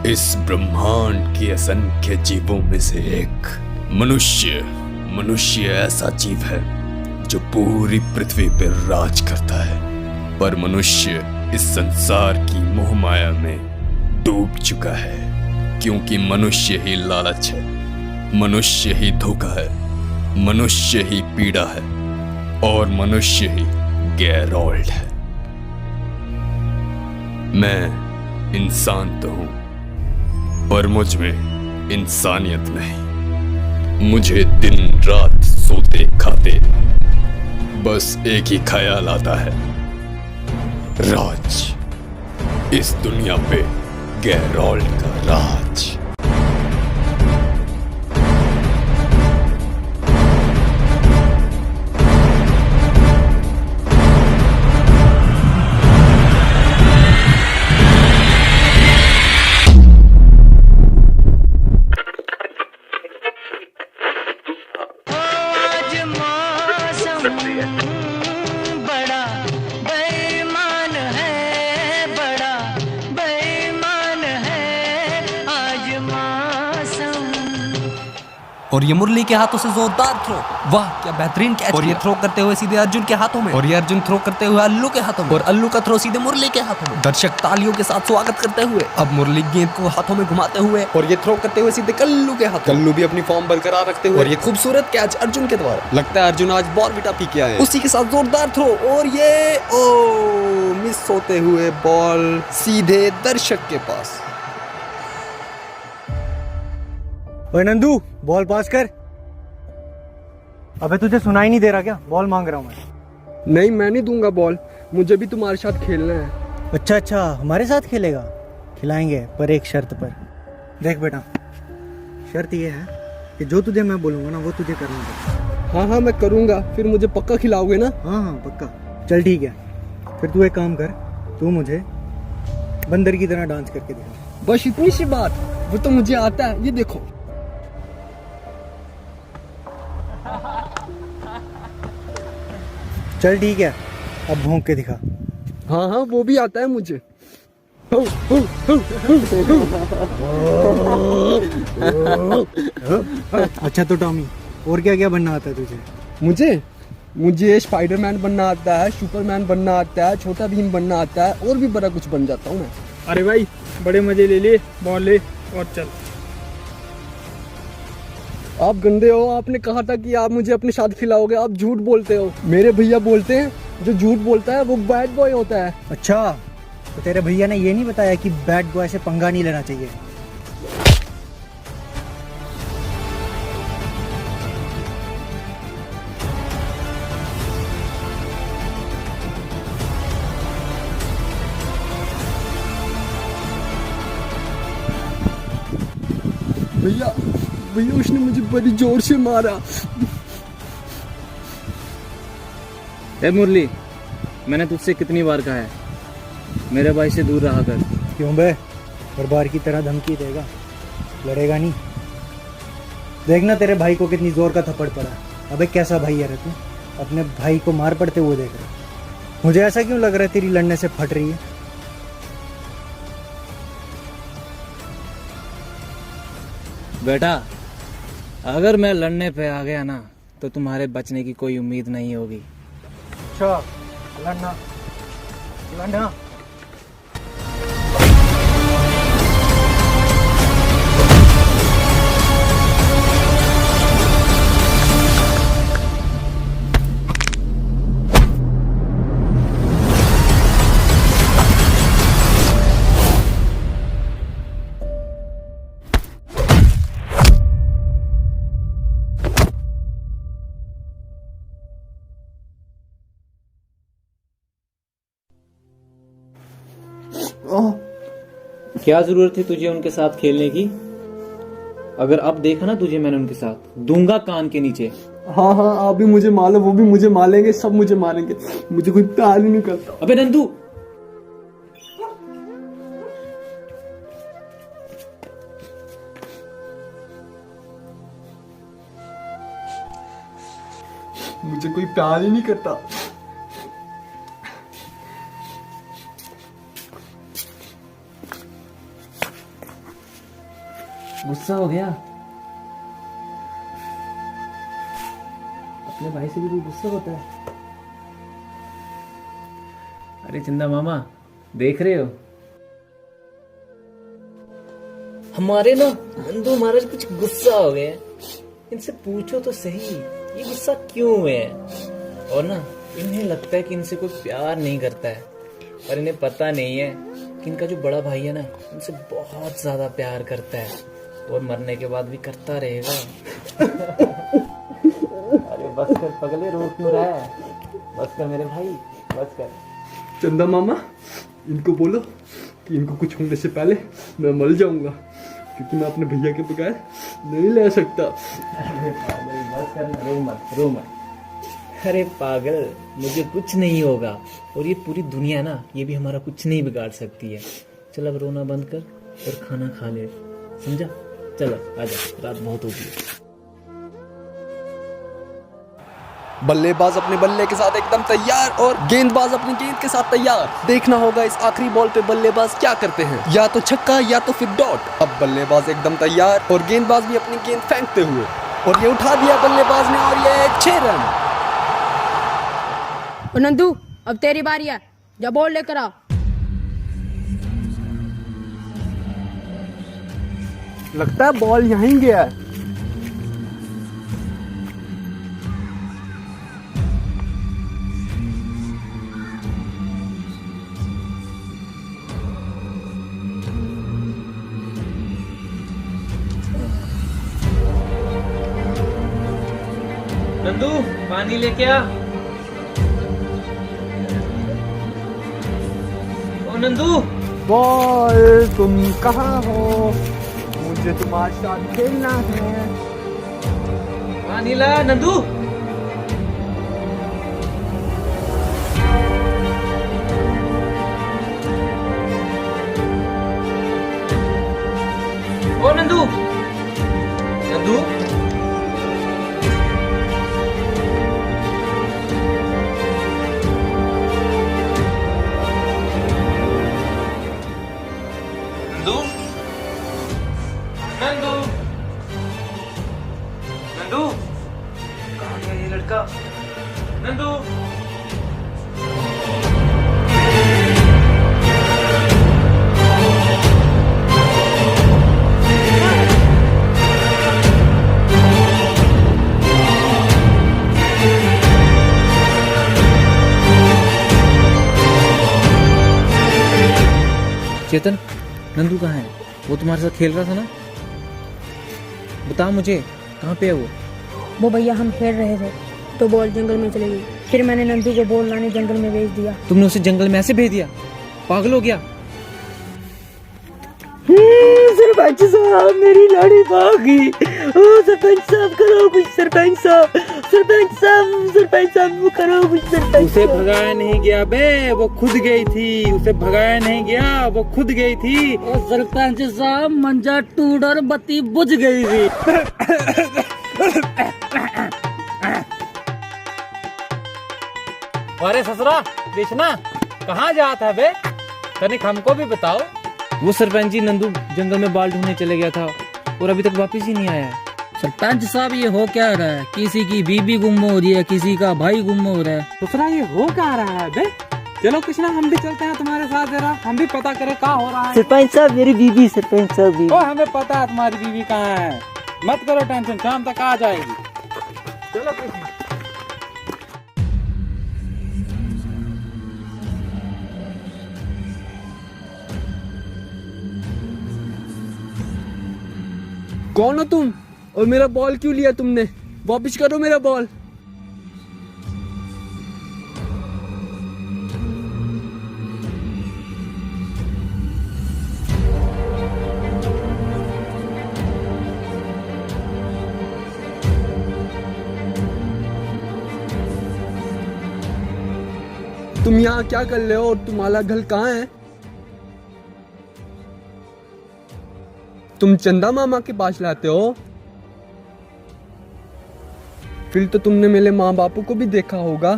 इस ब्रह्मांड के असंख्य जीवों में से एक मनुष्य ऐसा जीव है जो पूरी पृथ्वी पर राज करता है। पर मनुष्य इस संसार की मोह माया में डूब चुका है, क्योंकि मनुष्य ही लालच है, मनुष्य ही धोखा है, मनुष्य ही पीड़ा है और मनुष्य ही गैरोल्ड है। मैं इंसान तो हूं, पर मुझ में इंसानियत नहीं। मुझे दिन रात सोते खाते बस एक ही ख्याल आता है, राज। इस दुनिया पे गैरोल्ड का राज। बड़ा बेईमान है, बड़ा बेईमान है आज मौसम। और ये मुरली के हाथों से जोरदार थ्रो, वाह क्या बेहतरीन कैच। और ये थ्रो करते हुए सीधे अर्जुन के हाथों में, और ये अर्जुन थ्रो करते हुए अल्लू के हाथों में, और अल्लू का थ्रो सीधे मुरली के हाथों में। दर्शक तालियों के साथ स्वागत करते हुए अब मुरली गेंद को हाथों में घुमाते हुए, और ये थ्रो करते हुए सीधे कल्लू के हाथों। कल्लू भी अपनी फॉर्म बरकरार रखते हुए, और ये खूबसूरत कैच अर्जुन के द्वारा। लगता है अर्जुन आज बॉर्नविटा पी के आए। उसी के साथ जोरदार थ्रो, और ये मिस होते हुए बॉल सीधे दर्शक के पास। ओए नंदू, बॉल पास कर। अबे तुझे सुनाई नहीं दे रहा क्या? बॉल मांग रहा हूँ मैं। नहीं, मैं नहीं दूंगा बॉल, मुझे भी तुम्हारे साथ खेलना है। अच्छा, हमारे साथ खेलेगा? खिलाएंगे, पर एक शर्त पर। देख बेटा, शर्त ये है कि जो तुझे मैं बोलूंगा ना वो तुझे करना पड़ेगा। हाँ, मैं करूंगा। फिर मुझे पक्का खिलाओगे ना? हाँ, पक्का। चल ठीक है, फिर तू एक काम कर, तू मुझे बंदर की तरह डांस करके दिखा। बस इतनी सी बात? वो तो मुझे आता है, ये देखो। चल ठीक है, अब भौंक के दिखा। हाँ, वो भी आता है मुझे। अच्छा तो टॉमी, और क्या क्या बनना आता है तुझे? मुझे स्पाइडरमैन बनना आता है, सुपरमैन बनना आता है, छोटा भीम बनना आता है, और भी बड़ा कुछ बन जाता हूँ मैं। अरे भाई, बड़े मजे ले ले, बॉल ले और चल। आप गंदे हो, आपने कहा था कि आप मुझे अपने साथ खिलाओगे, आप झूठ बोलते हो। मेरे भैया बोलते हैं जो झूठ बोलता है वो बैड बॉय होता है। अच्छा, तो तेरे भैया ने ये नहीं बताया कि बैड बॉय से पंगा नहीं लेना चाहिए? भैया उसने मुझे बड़ी जोर से मारा। ए मुरली, मैंने तुझसे कितनी बार कहा है मेरे भाई से दूर रहा कर। क्यों बे, हर बार की तरह धमकी देगा? लड़ेगा नहीं? देखना तेरे भाई को कितनी जोर का थप्पड़ पड़ा। अबे कैसा भाई है रे तू, अपने भाई को मार पड़ते हुए देख रहा। मुझे ऐसा क्यों लग रहा है तेरी लड़ने से फट रही है? बेटा, अगर मैं लड़ने पे आ गया ना तो तुम्हारे बचने की कोई उम्मीद नहीं होगी। अच्छा, लड़ना। क्या जरूरत थी तुझे उनके साथ खेलने की? अगर अब देखा ना तुझे मैंने उनके साथ, दूंगा कान के नीचे। हाँ, आप भी मुझे मारो, वो भी मुझे मारेंगे, सब मुझे मारेंगे। मुझे कोई प्यार ही नहीं करता। अबे नंदू, मुझे कोई प्यार ही नहीं करता। गुस्सा हो गया? अपने भाई से भी कोई गुस्सा होता है? अरे चंदा मामा, देख रहे हो हमारे ना नंदू महाराज कुछ गुस्सा हो गए। इनसे पूछो तो सही ये गुस्सा क्यों हुए हैं। और ना इन्हें लगता है कि इनसे कोई प्यार नहीं करता है, और इन्हें पता नहीं है कि इनका जो बड़ा भाई है ना इनसे बहुत ज्यादा प्यार करता है, और मरने के बाद भी करता रहेगा। अरे बस कर पगले, रो क्यों रहा है? बस कर मेरे भाई, बस कर। चंदा मामा, इनको बोलो कि इनको कुछ होने से पहले मैं मर जाऊंगा, क्योंकि मैं अपने भैया के बगैर नहीं ले सकता। अरे पागल, बस कर, रो मत, रो मत। अरे पागल, मुझे कुछ नहीं होगा, और ये पूरी दुनिया ना ये भी हमारा कुछ नहीं बिगाड़ सकती है। चल अब रोना बंद कर और खाना खा ले, समझा? चलो आजा, रात बहुत हो गई। बल्लेबाज अपने बल्ले के साथ एकदम तैयार और गेंदबाज अपनी गेंद के साथ तैयार। देखना होगा इस आखिरी बॉल पे बल्लेबाज क्या करते हैं, या तो छक्का या तो फिर डॉट। अब बल्लेबाज एकदम तैयार और गेंदबाज भी अपनी गेंद फेंकते हुए, और ये उठा दिया बल्लेबाज ने, और ये 6 रन। और नंदू अब तेरी बारी है, जा बॉल लेकर आ। लगता है बॉल यहीं गया है। नंदू पानी लेके आ। ओ नंदू, बॉल तुम कहाँ हो? मुझे तुम्हारे साथ खेलना है। पानी ला नंदू। ओ नंदू, नंदू, नंदू, नंदू, कहाँ गया ये लड़का? नंदू, चेतन, नंदू कहाँ है? वो तुम्हारे साथ खेल रहा था ना? बता मुझे, कहाँ पे है वो? वो भैया हम खेल रहे थे तो बॉल जंगल में चली गई, फिर मैंने नंदू को बॉल लाने जंगल में भेज दिया। तुमने उसे जंगल में ऐसे भेज दिया? पागल हो गया? सरपंच साहब, मेरी लाड़ी भागी। ओ सरपंच साहब, करो कुछ। सरपंच साहब, सरपंच साहब, सरपंच साहब, करो कुछ। सरपंच उसे भगाया नहीं गया बे, वो खुद गई थी। उसे भगाया नहीं गया, वो खुद गई थी। सरपंच साहब, मंजा टूट और बत्ती बुझ गई थी। अरे ससुरा, कृष्णा कहाँ जाता है बे? तनिक हमको भी बताओ। वो सरपंच जी नंदू जंगल में बाल ढूंढने चले गया था और अभी तक वापस ही नहीं आया। सरपंच साहब, ये हो क्या रहा है? किसी की बीबी गुम हो रही है, किसी का भाई गुम हो रहा है। ससुरा, ये हो क्या रहा है बे? चलो कृष्णा, हम भी चलते हैं तुम्हारे साथ, जरा हम भी पता करें क्या हो रहा है। सरपंच साहब, मेरी बीबी। सरपंच साहब, ओ हमें पता है तुम्हारी बीवी कहाँ है, मत करो टेंशन, शाम तक आ जाएगी। चलो कृष्णा। कौन हो तुम, और मेरा बॉल क्यों लिया तुमने? वापस करो मेरा बॉल। तुम यहाँ क्या कर रहे हो, और तुम्हारा घर कहाँ है? तुम चंदा मामा के पास लाते हो? फिर तो तुमने मेरे माँ बापू को भी देखा होगा।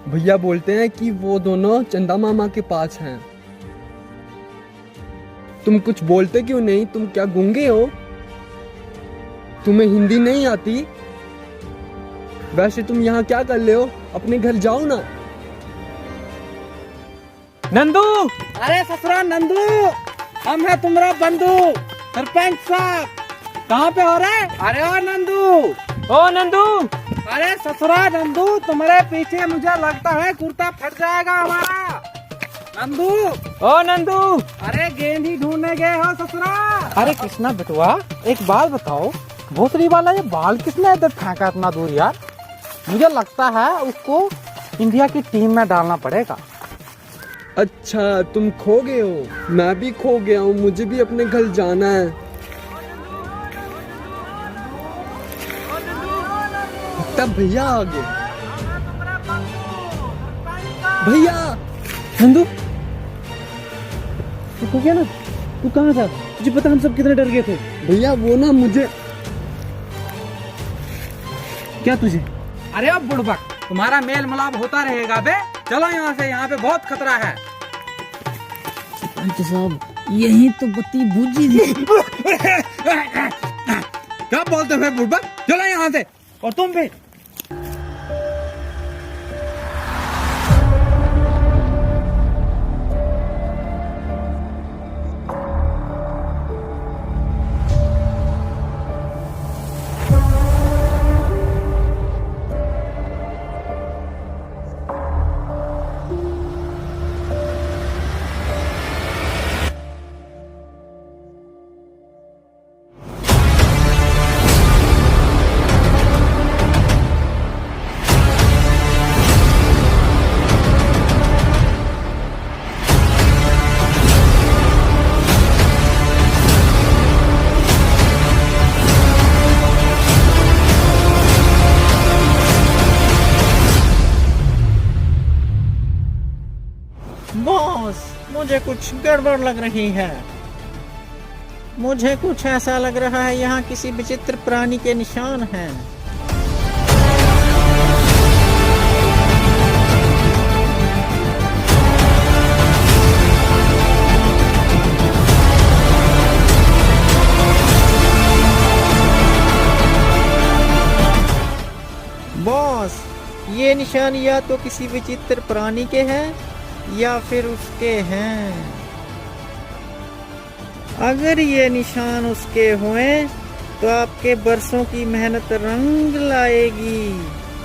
भैया बोलते हैं कि वो दोनों चंदा मामा के पास हैं। तुम कुछ बोलते क्यों नहीं? तुम क्या गूंगे हो? तुम्हें हिंदी नहीं आती? वैसे तुम यहाँ क्या कर रहे हो? अपने घर जाओ ना। नंदू, अरे ससुरा नंदू, हम है तुम्हारा बंधु सरपंच साहब। कहाँ पे हो रहे? अरे ओ नंदू, ओ नंदू, अरे ससुरा नंदू, तुम्हारे पीछे मुझे लगता है कुर्ता फट जाएगा हमारा। नंदू, ओ नंदू, अरे गेंद ही ढूंढने गए हो ससुरा? अरे कृष्णा बेटुआ, एक बात बताओ, भोसड़ी वाला ये बाल किसने इधर फेंका इतना दूर यार? मुझे लगता है उसको इंडिया की टीम में डालना पड़ेगा। अच्छा, तुम खो गए हो? मैं भी खो गया हूँ, मुझे भी अपने घर जाना है। तब भैया आ गए। भैया! नंदू, तू खो गया ना? तू कहाँ था? तुझे पता हम सब कितने डर गए थे। भैया वो ना मुझे... क्या तुझे? अरे अब बुड़बक, तुम्हारा मेल मिलाप होता रहेगा बे। चलो यहाँ से, यहाँ पे बहुत खतरा है। सरपंच साहब, यही तो बत्ती बुझी थी। क्या बोलते हो बुड़बक? चलो यहाँ से। और तुम भी। बॉस, मुझे कुछ गड़बड़ लग रही है। मुझे कुछ ऐसा लग रहा है यहाँ किसी विचित्र प्राणी के निशान हैं। बॉस, ये निशान या तो किसी विचित्र प्राणी के हैं या फिर उसके हैं। अगर ये निशान उसके हुए तो आपके बरसों की मेहनत रंग लाएगी।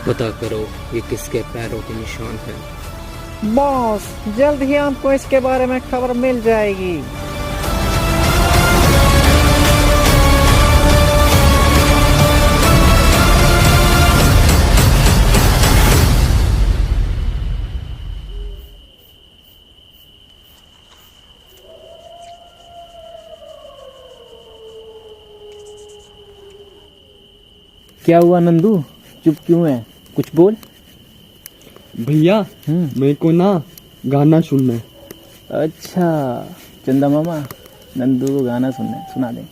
पता करो ये किसके पैरों के निशान हैं। बॉस, जल्द ही आपको इसके बारे में खबर मिल जाएगी। क्या हुआ नंदू, चुप क्यों है? कुछ बोल। भैया मेरे को ना गाना सुनना है। अच्छा चंदा मामा, नंदू को गाना सुनना है, सुना दे।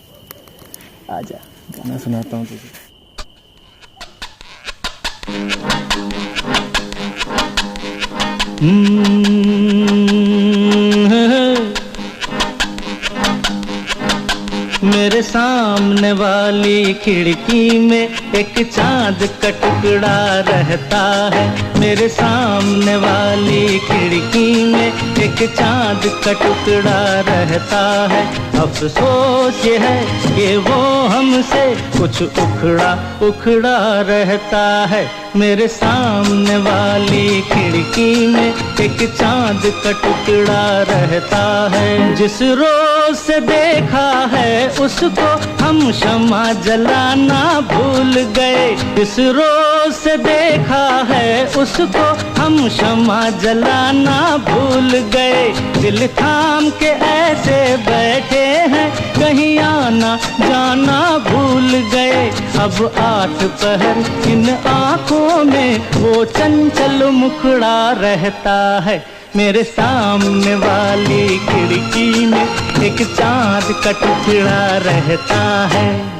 आजा, गाना सुनाता हूँ तुझे। मेरे सामने वाली खिड़की में एक चांद का टुकड़ा रहता है। मेरे सामने वाली खिड़की में एक चांद का टुकड़ा रहता है। अफसोस ये है कि वो हमसे कुछ उखड़ा उखड़ा रहता है। मेरे सामने वाली खिड़की में एक चांद का टुकड़ा रहता है। जिस रोज से देखा है उसको हम शमा जलाना भूल गए। जिस रोज से देखा है उसको हम शमा जलाना भूल गए। दिल थाम के ऐसे बैठे हैं, कहीं आना जाना भूल गए। अब 8 पहर इन आँखों में वो चंचल मुखड़ा रहता है। मेरे सामने वाली खिड़की में एक चांद का टुकड़ा रहता है।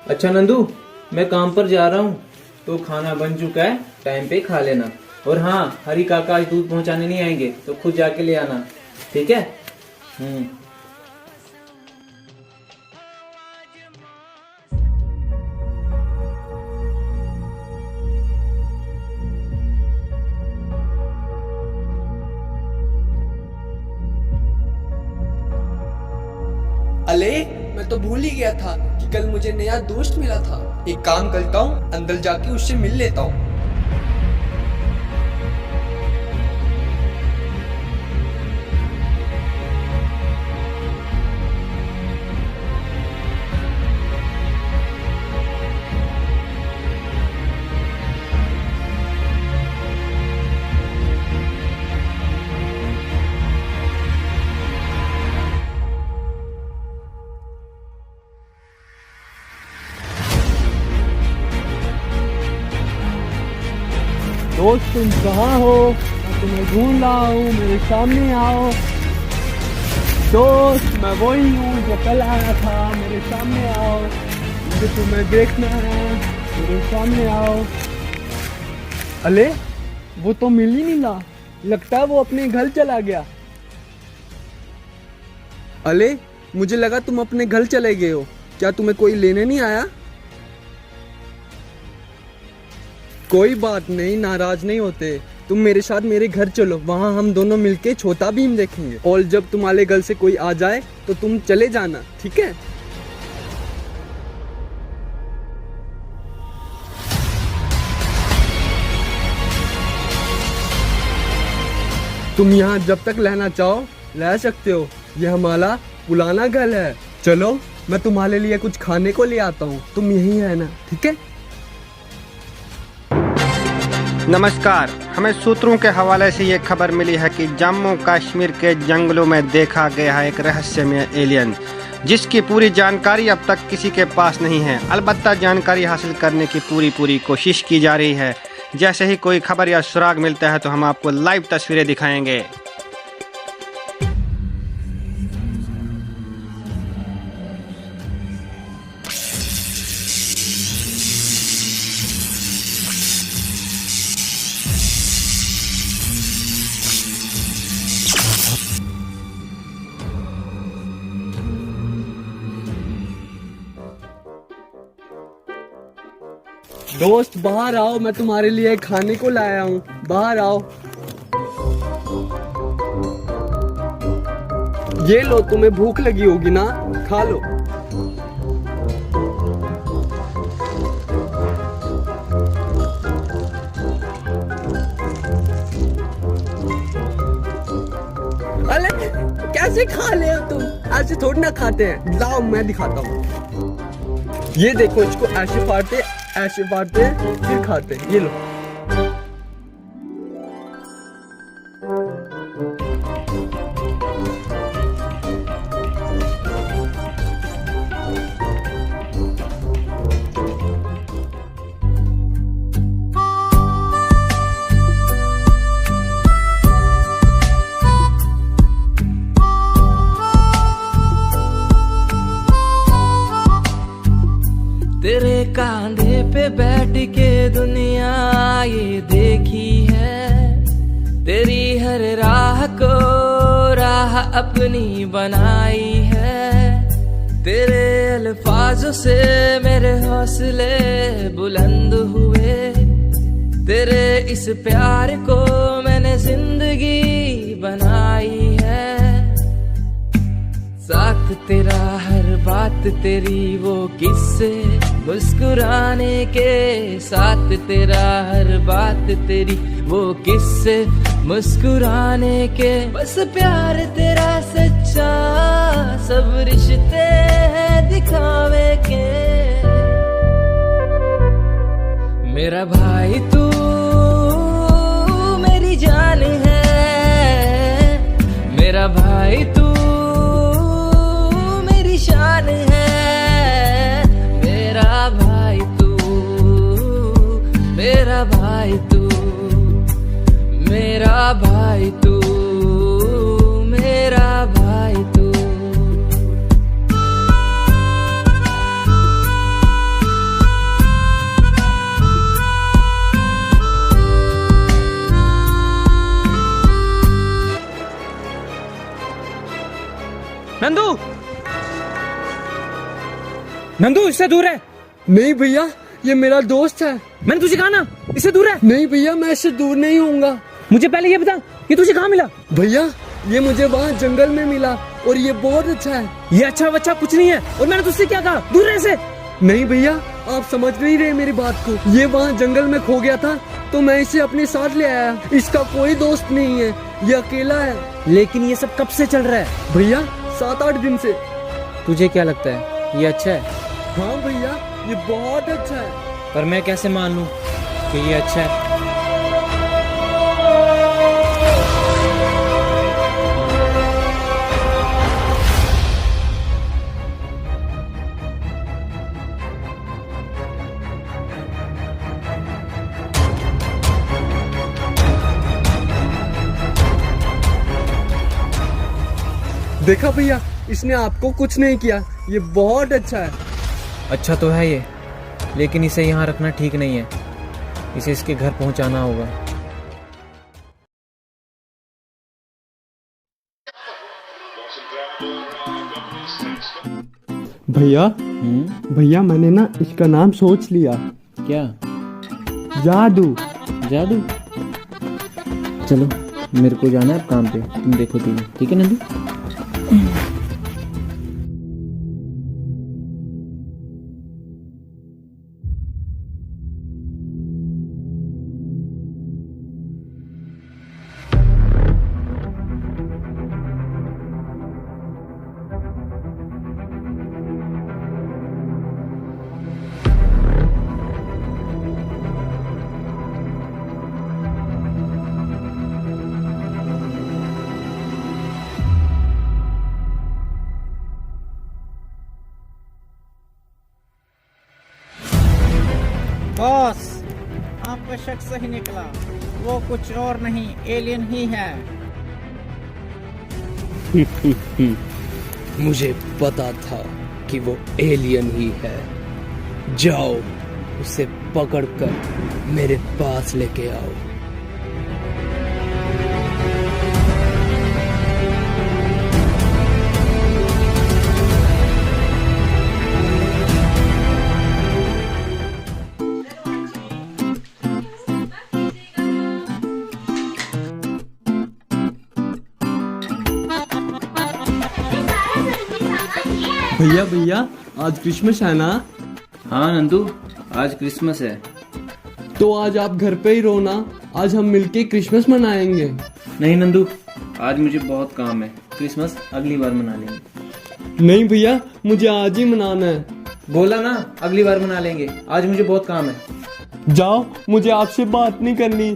अच्छा नंदू, मैं काम पर जा रहा हूँ, तो खाना बन चुका है, टाइम पे खा लेना। और हाँ, हरी काका आज दूध पहुंचाने नहीं आएंगे तो खुद जाके ले आना, ठीक है? अले मैं तो भूल ही गया था कि कल मुझे नया दोस्त मिला था। एक काम करता हूँ, अंदर जाके उससे मिल लेता हूँ। दोस्त तुम कहाँ हो? मैं तुम्हें ढूंढ रहा हूँ, मेरे सामने आओ। दोस्त मैं वही हूँ जो कल आया था, मेरे सामने आओ, मुझे तुम्हें देखना है, मेरे सामने आओ। अले वो तो मिल ही नहीं रहा, लगता है वो अपने घर चला गया। अले मुझे लगा तुम अपने घर चले गए हो, क्या तुम्हें कोई लेने नहीं आया? कोई बात नहीं, नाराज नहीं होते। तुम मेरे साथ मेरे घर चलो, वहाँ हम दोनों मिलके छोटा भीम देखेंगे। और जब तुम्हारे घर से कोई आ जाए तो तुम चले जाना, ठीक है? तुम यहाँ जब तक रहना चाहो रह सकते हो, यह हमारा पुराना घर है। चलो मैं तुम्हारे लिए कुछ खाने को ले आता हूँ, तुम यहीं रहना, ठीक है? नमस्कार, हमें सूत्रों के हवाले से ये खबर मिली है कि जम्मू कश्मीर के जंगलों में देखा गया है एक रहस्यमय एलियन, जिसकी पूरी जानकारी अब तक किसी के पास नहीं है। अलबत्ता जानकारी हासिल करने की पूरी कोशिश की जा रही है। जैसे ही कोई खबर या सुराग मिलता है तो हम आपको लाइव तस्वीरें दिखाएंगे। दोस्त बाहर आओ, मैं तुम्हारे लिए खाने को लाया हूँ, बाहर आओ। ये लो, तुम्हें भूख लगी होगी ना, खा लो। अरे कैसे खा ले हो तुम? ऐसे थोड़ी ना खाते हैं, लाओ मैं दिखाता हूँ। ये देखो, इसको ऐसे फाड़ते फिर खाते, ये लो। तेरे कांधे पे बैठ के दुनिया ये देखी है, तेरी हर राह को राह अपनी बनाई है। तेरे अल्फाजों से मेरे हौसले बुलंद हुए, तेरे इस प्यार को मैंने जिंदगी बनाई है। साथ तेरा हर बात तेरी वो किस्से मुस्कुराने के, साथ तेरा हर बात तेरी वो किस्से मुस्कुराने के। बस प्यार तेरा सच्चा, सब रिश्ते हैं दिखावे के। मेरा भाई तू मेरी जान है, मेरा भाई तू शान है। मेरा भाई तू, मेरा भाई तू, मेरा भाई तू, मेरा भाई तू। नंदू, नंदू इससे दूर है। नहीं भैया, ये मेरा दोस्त है। मैंने तुझे कहा ना इससे दूर है। नहीं भैया, मैं इससे दूर नहीं होऊंगा। मुझे पहले ये बता, ये तुझे कहाँ मिला? भैया, ये मुझे वहाँ जंगल में मिला और ये बहुत अच्छा है। ये अच्छा बच्चा कुछ नहीं है। और मैंने तुझसे क्या कहा, दूर रह से। नहीं भैया, आप समझ नहीं रहे मेरी बात को। ये वहाँ जंगल में खो गया था तो मैं इसे अपने साथ ले आया। इसका कोई दोस्त नहीं है, ये अकेला है। लेकिन ये सब कब से चल रहा है? भैया 7-8 दिन से। तुझे क्या लगता है ये अच्छा है? हाँ भैया, ये बहुत अच्छा है। पर मैं कैसे मान लूं कि ये अच्छा है? देखा भैया, इसने आपको कुछ नहीं किया। ये बहुत अच्छा है। अच्छा तो है ये, लेकिन इसे यहाँ रखना ठीक नहीं है। इसे इसके घर पहुँचाना होगा। भैया, भैया मैंने ना इसका नाम सोच लिया। क्या? जादू। जादू? चलो, मेरे को जाना है अब काम पे। तुम देखो टीवी, ठीक है नंदू? बॉस, आपका शक सही निकला। वो कुछ और नहीं, एलियन ही है। मुझे पता था कि वो एलियन ही है। जाओ, उसे पकड़कर मेरे पास लेके आओ। भैया भैया, आज क्रिसमस है ना? हाँ नंदू, आज क्रिसमस है। तो आज आप घर पे ही रहो ना, आज हम मिलके क्रिसमस मनाएंगे। नहीं नंदू, आज मुझे बहुत काम है। क्रिसमस अगली बार मना लेंगे। नहीं भैया, मुझे आज ही मनाना है। बोला ना, अगली बार मना लेंगे। आज मुझे बहुत काम है। जाओ, मुझे आपसे बात नहीं करनी।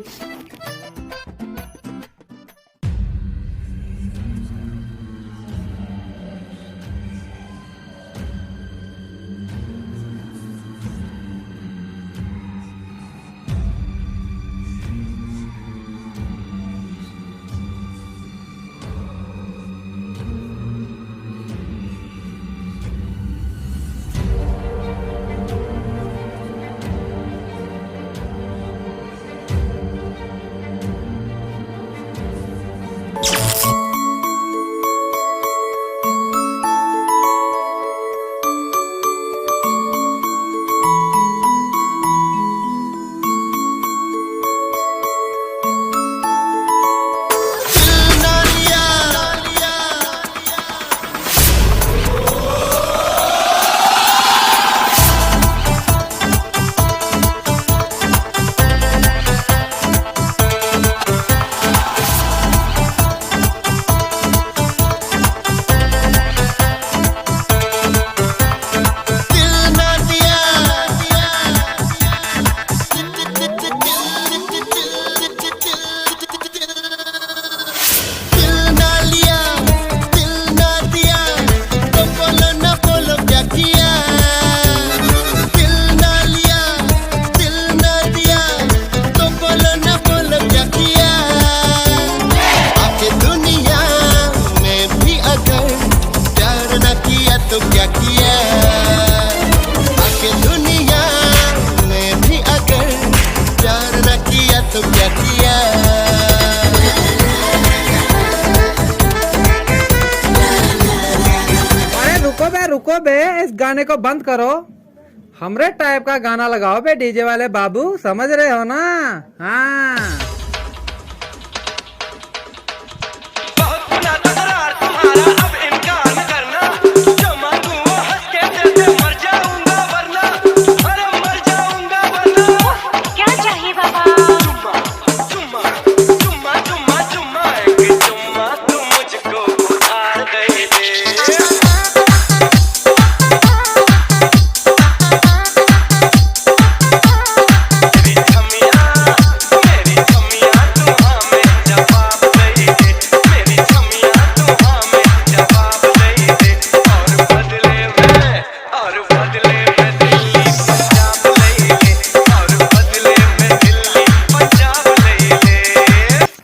बे, इस गाने को बंद करो। हमरे टाइप का गाना लगाओ बे डीजे वाले बाबू, समझ रहे हो ना? हाँ।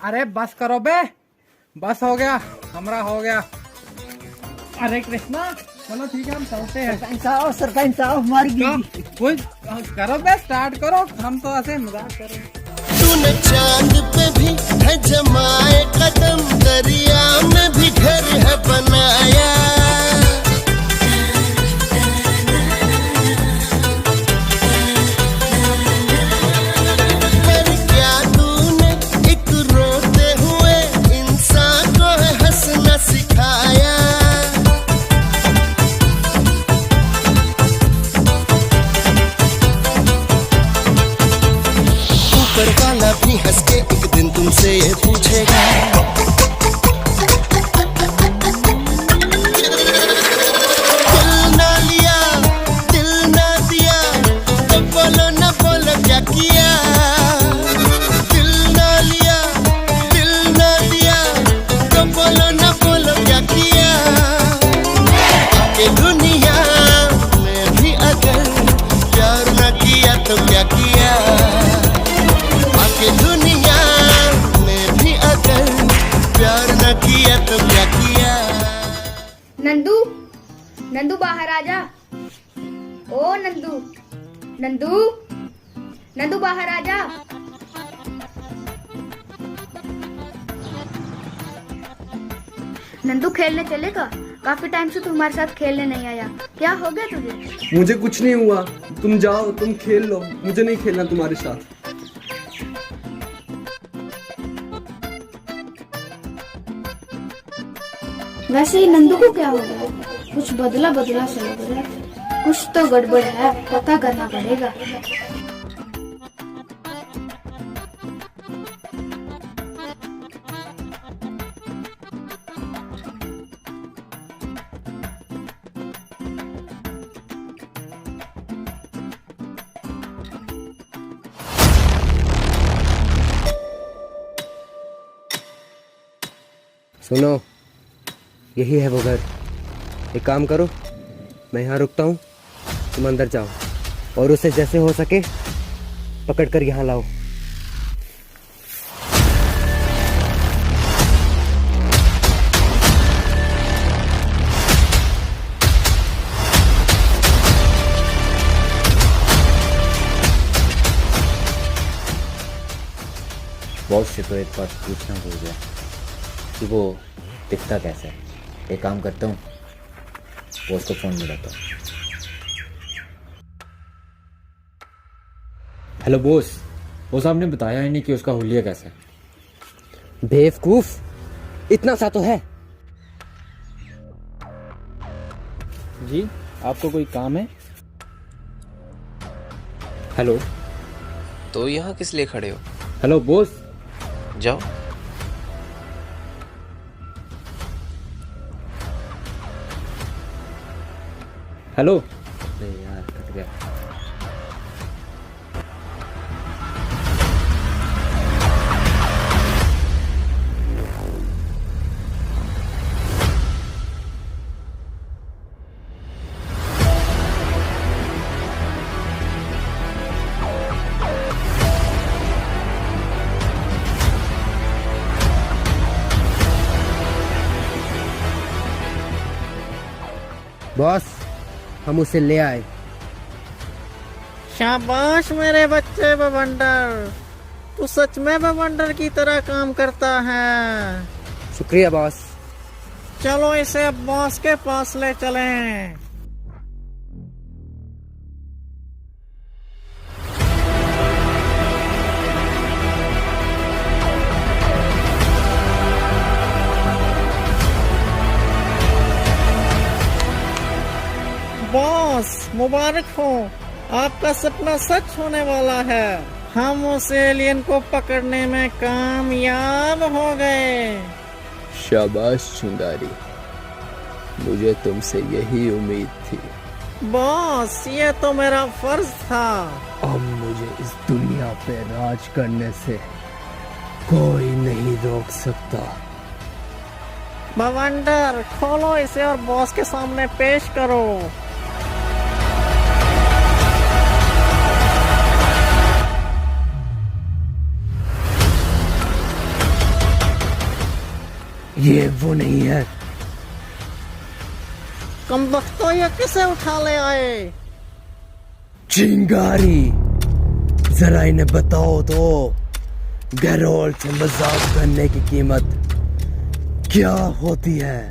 अरे बस करो बे, बस हो गया, हमरा हो गया। अरे कृष्णा, चलो ठीक है, हम चलते हैं। सरपंच साहब हमारी कुछ करो बे, स्टार्ट करो, हम तो ऐसे मजाक करें। तूने चांद पे भी है जमाए कदम, दरिया में भी घर है बनाया। पर क्या तूने एक रोते हुए इंसान को है हंसना सिखाया। ऊपर वाला भी हंस के एक दिन तुमसे ये पूछेगा, दिल ना लिया, दिल ना दिया, तो बोलो ना बोलो क्या किया। दिल ना लिया, दिल ना दिया, तो बोलो ना बोलो क्या किया। आके दुनिया में भी अगर प्यार ना किया तो क्या किया। आके दुनिया में भी अगर प्यार न किया तो क्या किया। नंदू, नंदू बाहर आ जा। ओ नंदू, नंदू, नंदू बाहर आ जा। नंदू खेलने चलेगा? काफी टाइम से तू हमारे साथ खेलने नहीं आया, क्या हो गया तुझे? मुझे कुछ नहीं हुआ, तुम जाओ, तुम खेल लो, मुझे नहीं खेलना तुम्हारे साथ। वैसे ही नंदू को क्या हो गया? कुछ बदला बदला से लग रहा है, कुछ तो गड़बड़ है, पता करना पड़ेगा। सुनो, यही है वो घर। एक काम करो, मैं यहाँ रुकता हूँ, तुम अंदर जाओ और उसे जैसे हो सके पकड़ कर यहाँ लाओ। बॉस से तो एक बात पूछना भूल गया कि वो दिखता कैसा है। एक काम करता हूँ, बॉस को फोन मिलाता हूँ। हेलो बॉस, बॉस आपने बताया ही नहीं कि उसका हुलिया कैसा है। बेवकूफ, इतना सा तो है। जी, आपको कोई काम है? हेलो, तो यहाँ किस लिए खड़े हो? हेलो बॉस, जाओ। हेलो। अरे यार, कट गया। बॉस, हम उसे ले आए। शाबाश मेरे बच्चे बवंडर, तू सच में बवंडर की तरह काम करता है। शुक्रिया बॉस। चलो इसे अब बॉस के पास ले चलें। मुबारक हो, आपका सपना सच होने वाला है। हम उस एलियन को पकड़ने में कामयाब हो गए। शाबाश चिंगारी, मुझे तुमसे यही उम्मीद थी। बॉस, ये तो मेरा फर्ज था। अब मुझे इस दुनिया पे राज करने से कोई नहीं रोक सकता। बवंडर, खोलो इसे और बॉस के सामने पेश करो। ये वो नहीं है। कम वक्तों, ये किसे उठा ले आए? चिंगारी, जरा इन्हें बताओ तो गैरोल्ड से मजाक करने की कीमत क्या होती है।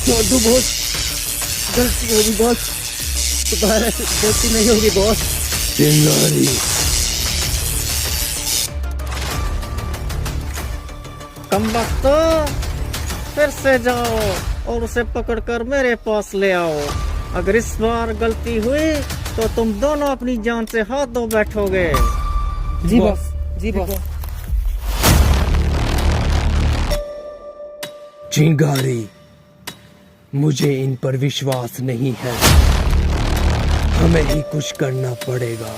छोड़ दो बॉस, गलती होगी बॉस, दोबारा गलती नहीं होगी बॉस। चिंगारी, कम वक्तों, फिर से जाओ और उसे पकड़कर मेरे पास ले आओ। अगर इस बार गलती हुई तो तुम दोनों अपनी जान से हाथ धो बैठोगे। जी बॉस, जी बॉस। चिंगारी, मुझे इन पर विश्वास नहीं है, हमें ही कुछ करना पड़ेगा।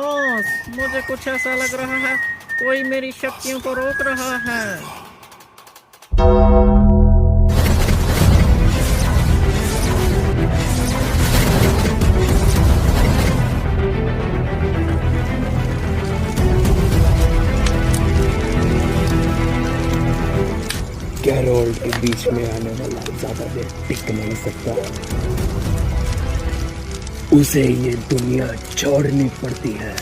बॉस, मुझे कुछ ऐसा लग रहा है कोई मेरी शक्तियों को रोक रहा है। गैरोल्ड के बीच में आने वाला ज्यादा देर टिक नहीं सकता, उसे ये दुनिया छोड़नी पड़ती है।